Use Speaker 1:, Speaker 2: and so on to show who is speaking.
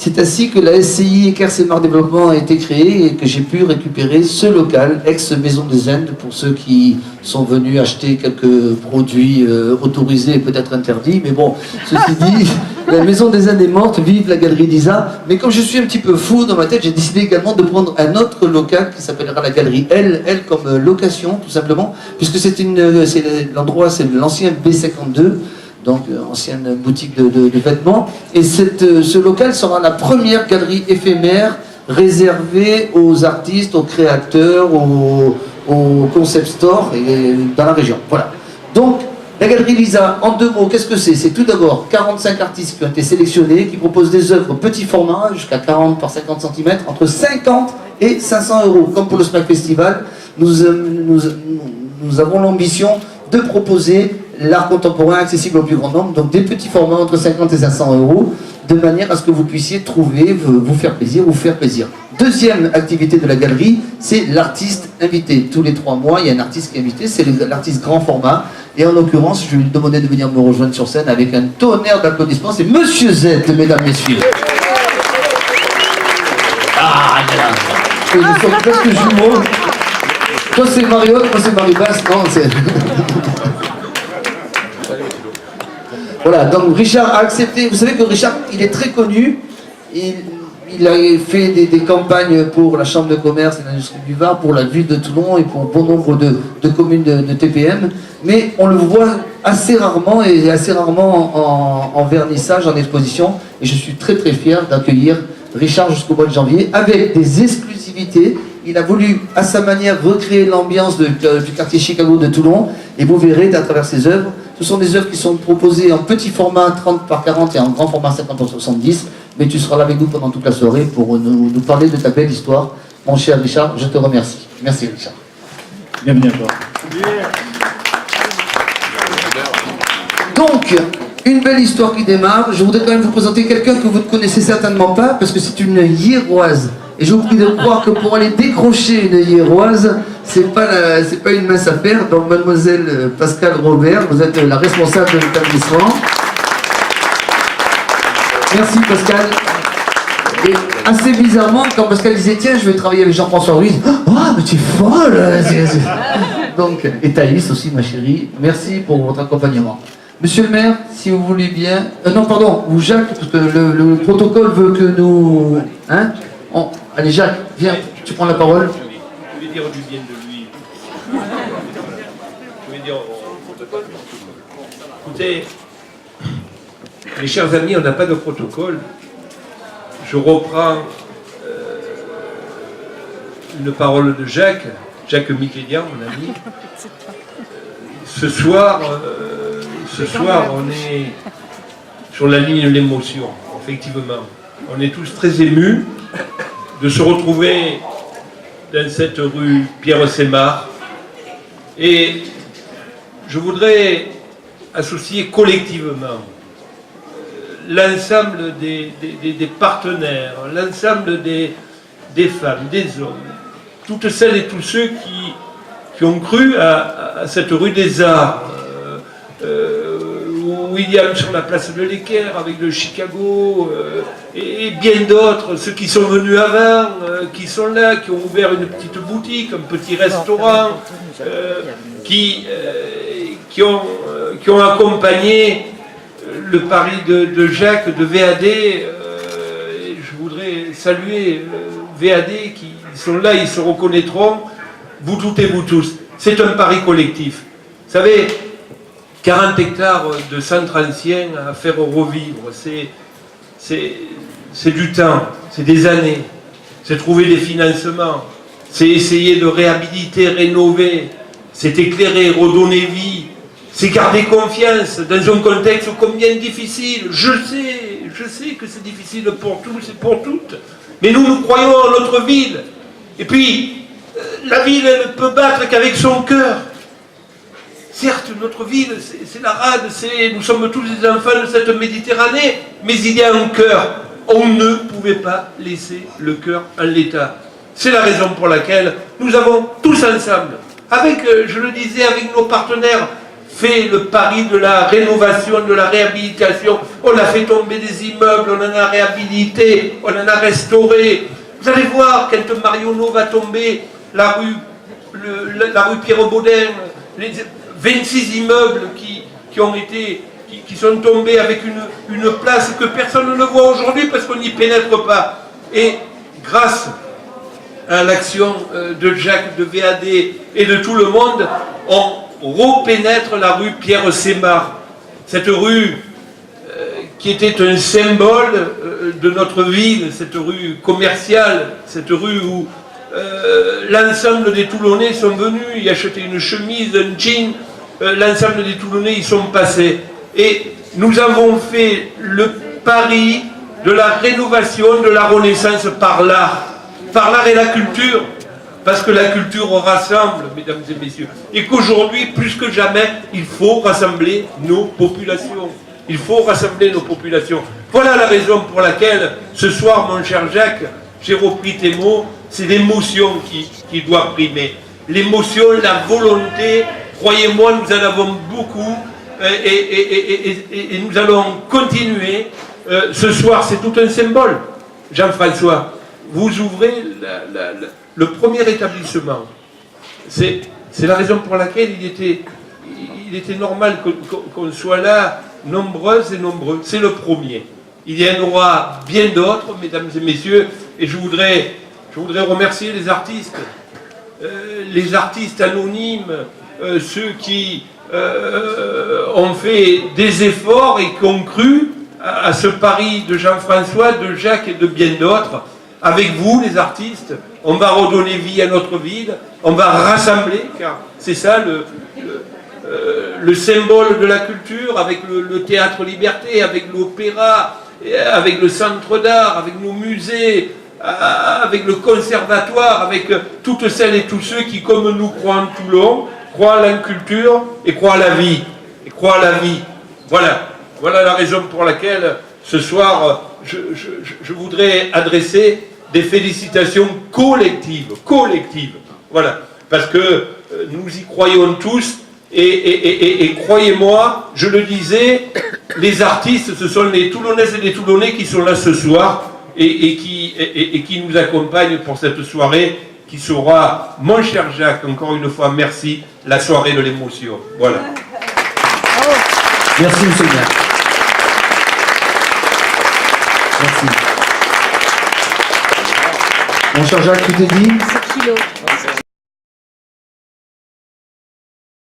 Speaker 1: C'est ainsi que la SCI Équerre-Sémar Développement a été créée et que j'ai pu récupérer ce local, ex-Maison des Indes, pour ceux qui sont venus acheter quelques produits autorisés et peut-être interdits. Mais bon, ceci dit, la Maison des Indes est morte, vive la Galerie Lisa. Mais comme je suis un petit peu fou dans ma tête, j'ai décidé également de prendre un autre local qui s'appellera la Galerie L comme location, tout simplement, puisque c'est l'endroit, c'est l'ancien B52. Donc ancienne boutique de vêtements, et ce local sera la première galerie éphémère réservée aux artistes, aux créateurs, aux concept stores et dans la région. Voilà. Donc la Galerie Lisa, en 2 mots, qu'est-ce que c'est? C'est tout d'abord 45 artistes qui ont été sélectionnés, qui proposent des œuvres petit format, jusqu'à 40 par 50 cm, entre 50 et 500 €. Comme pour le SMAC Festival, nous avons l'ambition de proposer l'art contemporain accessible au plus grand nombre, donc des petits formats entre 50 et 500 €, de manière à ce que vous puissiez trouver, vous faire plaisir. Deuxième activité de la galerie, c'est l'artiste invité. Tous les 3 mois, il y a un artiste qui est invité, c'est l'artiste grand format, et en l'occurrence, je vais lui demander de venir me rejoindre sur scène avec un tonnerre d'applaudissements, c'est Monsieur Z, mesdames, messieurs. Ah, il sont presque jumeaux. Toi c'est Mariotte, moi c'est Marie-Basse, non, c'est... Voilà, donc Richard a accepté. Vous savez que Richard, il est très connu. Il a fait des campagnes pour la Chambre de commerce et l'industrie du Var, pour la ville de Toulon et pour bon nombre de communes de TPM. Mais on le voit assez rarement en vernissage, en exposition. Et je suis très très fier d'accueillir Richard jusqu'au mois de janvier avec des exclusivités. Il a voulu, à sa manière, recréer l'ambiance du quartier Chicago de Toulon. Et vous verrez, à travers ses œuvres, ce sont des œuvres qui sont proposées en petit format 30 par 40 et en grand format 50 par 70. Mais tu seras là avec nous pendant toute la soirée pour nous parler de ta belle histoire. Mon cher Richard, je te remercie. Merci Richard.
Speaker 2: Bienvenue à toi.
Speaker 1: Donc, une belle histoire qui démarre. Je voudrais quand même vous présenter quelqu'un que vous ne connaissez certainement pas, parce que c'est une Hiéroise. Et je vous prie de croire que pour aller décrocher une Hiéroise, c'est pas une mince affaire. Donc mademoiselle Pascale Robert, vous êtes la responsable de l'établissement. Merci Pascale. Et assez bizarrement, quand Pascal disait tiens, je vais travailler avec Jean-François Ruiz, ah mais tu es folle. Donc, et Thaïs aussi ma chérie, merci pour votre accompagnement. Monsieur le maire, si vous voulez bien... non pardon, ou Jacques, parce que le protocole veut que nous... Hein, allez Jacques, viens, tu prends la parole.
Speaker 3: Je vais dire du bien de lui. Je vais dire au protocole. Écoutez, mes chers amis, on n'a pas de protocole. Je reprends une parole de Jacques Miquelian, mon ami. Ce soir, on est sur la ligne de l'émotion, effectivement. On est tous très émus de se retrouver dans cette rue Pierre-Sémar. Et je voudrais associer collectivement l'ensemble des partenaires, l'ensemble des femmes, des hommes, toutes celles et tous ceux qui ont cru à cette rue des Arts, William sur la place de l'Équerre avec le Chicago, et bien d'autres, ceux qui sont venus avant, qui sont là, qui ont ouvert une petite boutique, un petit restaurant, qui ont accompagné le pari de Jacques, de VAD. Je voudrais saluer VAD, qui sont là, ils se reconnaîtront, vous toutes et vous tous. C'est un pari collectif. Vous savez, 40 hectares de centre ancien à faire revivre, c'est du temps, c'est des années, c'est trouver des financements, c'est essayer de réhabiliter, rénover, c'est éclairer, redonner vie, c'est garder confiance dans un contexte combien difficile. Je sais que c'est difficile pour tous et pour toutes, mais nous croyons en notre ville. Et puis, la ville, elle ne peut battre qu'avec son cœur. Certes, notre ville, c'est la rade, nous sommes tous des enfants de cette Méditerranée, mais il y a un cœur. On ne pouvait pas laisser le cœur en l'état. C'est la raison pour laquelle nous avons tous ensemble, avec, je le disais, avec nos partenaires, fait le pari de la rénovation, de la réhabilitation. On a fait tomber des immeubles, on en a réhabilité, on en a restauré. Vous allez voir, quand Marionneau va tomber, la rue Pierre-Baudin, les 26 immeubles qui sont tombés avec une place que personne ne voit aujourd'hui parce qu'on n'y pénètre pas. Et grâce à l'action de Jacques, de VAD et de tout le monde, on repénètre la rue Pierre-Sémar. Cette rue qui était un symbole de notre ville, cette rue commerciale, cette rue où l'ensemble des Toulonnais sont venus y acheter une chemise, un jean, l'ensemble des Toulonnais y sont passés. Et nous avons fait le pari de la rénovation, de la renaissance par l'art et la culture, parce que la culture rassemble, mesdames et messieurs, et qu'aujourd'hui, plus que jamais, il faut rassembler nos populations. Il faut rassembler nos populations. Voilà la raison pour laquelle, ce soir, mon cher Jacques, j'ai repris tes mots, c'est l'émotion qui doit primer. L'émotion, la volonté, croyez-moi, nous en avons beaucoup, et nous allons continuer. Ce soir, c'est tout un symbole. Jean-François, vous ouvrez le premier établissement. C'est la raison pour laquelle il était normal qu'on soit là, nombreuses et nombreux. C'est le premier. Il y en aura bien d'autres, mesdames et messieurs, et je voudrais remercier les artistes anonymes, ceux qui ont fait des efforts et qui ont cru à ce pari de Jean-François, de Jacques et de bien d'autres. Avec vous, les artistes, on va redonner vie à notre ville, on va rassembler, car c'est ça le symbole de la culture, avec le Théâtre Liberté, avec l'opéra, avec le centre d'art, avec nos musées, avec le conservatoire, avec toutes celles et tous ceux qui, comme nous, croient en Toulon, croient à la culture et croient à la vie. Voilà la raison pour laquelle, ce soir, je voudrais adresser des félicitations collectives. Voilà. Parce que nous y croyons tous, et croyez-moi, je le disais, les artistes, ce sont les Toulonnaises et les Toulonnais qui sont là ce soir, et qui nous accompagnent pour cette soirée, qui sera, mon cher Jacques, encore une fois, merci, la soirée de l'émotion. Voilà.
Speaker 1: Merci, monsieur le maire. Merci. Mon cher Jacques, tu t'es dit ?
Speaker 2: 7 kilos.